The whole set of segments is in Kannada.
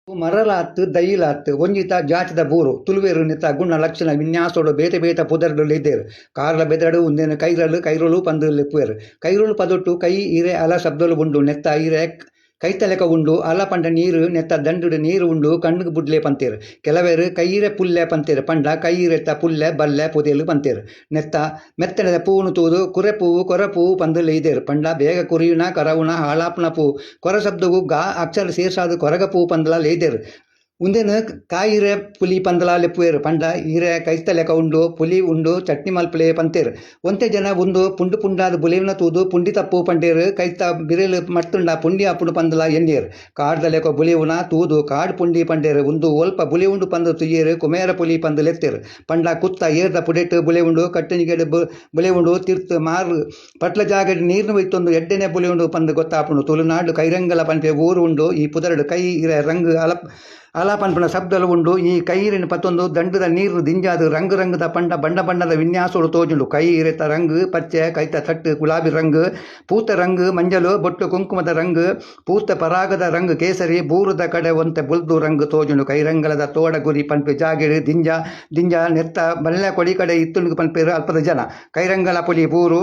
ಮರಲಾತ್ ದೈಲಾತ್ ಒಂಜಿತ ಜಾತಿದ ಬೂರು ತುಳುವೇರು ನಿತ ಗುಣ ಲಕ್ಷಣ ವಿನ್ಯಾಸೋಡು ಬೇತೆ ಬೇತ ಪುದರ್ಡು ಲೇದೇರು ಕಾರ್ಲ ಬೆದಡು ಉಂದೇನು ಕೈರಲು ಪಂದು ಲೆಪ್ಪುವೆರು ಕೈರುಳು ಪದೊಟ್ಟು ಕೈ ಈರೆ ಅಲ ಶಬ್ದಲು ಉಂಡು ನೆತ್ತ ಈರೆ ಕೈತಲೆಕ ಉಂಡು ಅಲ ಪಂಡ ನೀರು ನೆತ್ತ ದಂಡುಡು ನೀರು ಉಂಡು ಕಣ್ಣಿಗೆ ಬುಡ್ಲೆ ಪಂತೇರು ಕೆಲವೇರು ಕೈಯಿರೆ ಪುಲ್ಲೆ ಪಂತೇರು ಪಂಡ ಕೈಯಿರೆತ್ತ ಪುಲ್ಲೆ ಬಲ್ಲೆ ಪೊದೆಲು ಪಂತೇರು ನೆತ್ತ ಮೆತ್ತನೆದ ಪೂನು ತೂದು ಕುರೆ ಪೂವು ಕೊರ ಪೂವು ಪಂದು ಲೇದೇರು ಪಂಡ ಬೇಗ ಕುರಿಯುನ ಕರವುನ ಹಾಳಾಪನ ಪೂ ಕೊರ ಶಬ್ದವು ಗಾ ಅಕ್ಷರ ಸೇರ್ಸಾದು ಕೊರಗ ಪೂ ಪಂದಲ ಲೇದೇರು ಉಂದೇನು ಕಾಯಿರೆ ಪುಲಿ ಪಂದಲ ಲೆಪ್ಪುವೆರು ಪಂಡ ಈರೆ ಕೈತಲೆಕ ಉಂಡು ಪುಲಿ ಉಂಡು ಚಟ್ನಿ ಮಲ್ಪಲೆ ಪಂತೇರು ಒಂತೆ ಜನ ಒಂದು ಪುಂಡು ಪುಂಡಾದ ಬುಲಿವಿನ ತೂದು ಪುಂಡಿ ತಪ್ಪು ಪಂಡೇರು ಕೈತ ಬಿರೇಲು ಮತ್ತುಂಡ ಪುಂಡಿ ಅಪ್ಪುಡು ಪಂದಲ ಎಣ್ಣೇರು ಕಾಡ್ದಲೆಕ ಬುಲಿವುನ ತೂದು ಕಾಡು ಪುಂಡಿ ಪಂಡೇರು ಒಂದು ಒಲ್ಪ ಬುಲಿ ಉಂಡು ಪಂದು ತುಯ್ಯೇರು ಕುಮೇರ ಪುಲಿ ಪಂದು ಲೆತ್ತೇರು ಪಂಡ ಕುತ್ತ ಏರ್ದ ಪುಡೆಟ್ಟು ಬುಲೆ ಉಂಡು ಕಟ್ಟನಿಗೆಡೆ ಬುಲೆ ಉಂಡು ತಿರ್ತು ಮಾರು ಪಟ್ಲ ಜಾಗಡ್ ನೀರ್ನು ಒಯ್ತೊಂದು ಎಡ್ಡೆನೆ ಬುಲಿ ಉಂಡು ಪಂದು ಗೊತ್ತಾಪುಂಡು ತುಳುನಾಡು ಕೈರಂಗಲ ಪಂಪೆ ಊರು ಉಂಡು ಈ ಪುದರಡು ಕೈ ಇರೆ ರಂಗು ಅಲಾಪನ್ಪನ ಶಬ್ದಲು ಉಂಡು ಈ ಕೈರಿನ ಪತ್ತೊಂದು ದಂಡದ ನೀರು ದಿಂಜಾದು ರಂಗು ರಂಗದ ಪಂಡ ಬಣ್ಣ ಬಣ್ಣದ ವಿನ್ಯಾಸೋಡು ತೋಜುಂಡು ಕೈ ಇರೆತ ರಂಗು ಪಚ್ಚೆ ಕೈತ ತಟ್ಟು ಗುಲಾಬಿ ರಂಗು ಪೂತ ರಂಗು ಮಂಜಲು ಬೊಟ್ಟು ಕುಂಕುಮದ ರಂಗು ಪೂತ ಪರಾಗದ ರಂಗು ಕೇಸರಿ ಬೂರದ ಕಡೆ ಒಂತೆ ಬುಲ್ದು ರಂಗು ತೋಜುಂಡು ಕೈರಂಗಲದ ತೋಡ ಗುರಿ ಪನ್ಪೆ ಜಾಗಿಡು ದಿಂಜ ನೆತ್ತ ಬಲ್ಲೆ ಕೊಡಿ ಕಡೆ ಇತ್ತುಂಡು ಪನ್ಪೇರು ಅಲ್ಪದ ಜನ ಕೈರಂಗಲ ಪುಲಿ ಬೂರು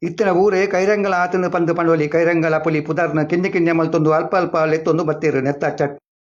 ಇತ್ತಿನ ಊರೇ ಕೈರಂಗಲ ಆತನ ಪಂದು ಪಂಡೋಲಿ ಕೈರಂಗಲ ಪುಲಿ ಪುದರ್ನ ಕಿಂಜ ಮಲ್ತೊಂದು ಅಲ್ಪ ಲೆತ್ತೊಂದು ಬತ್ತೇರು ನೆತ್ತ ಚಟ್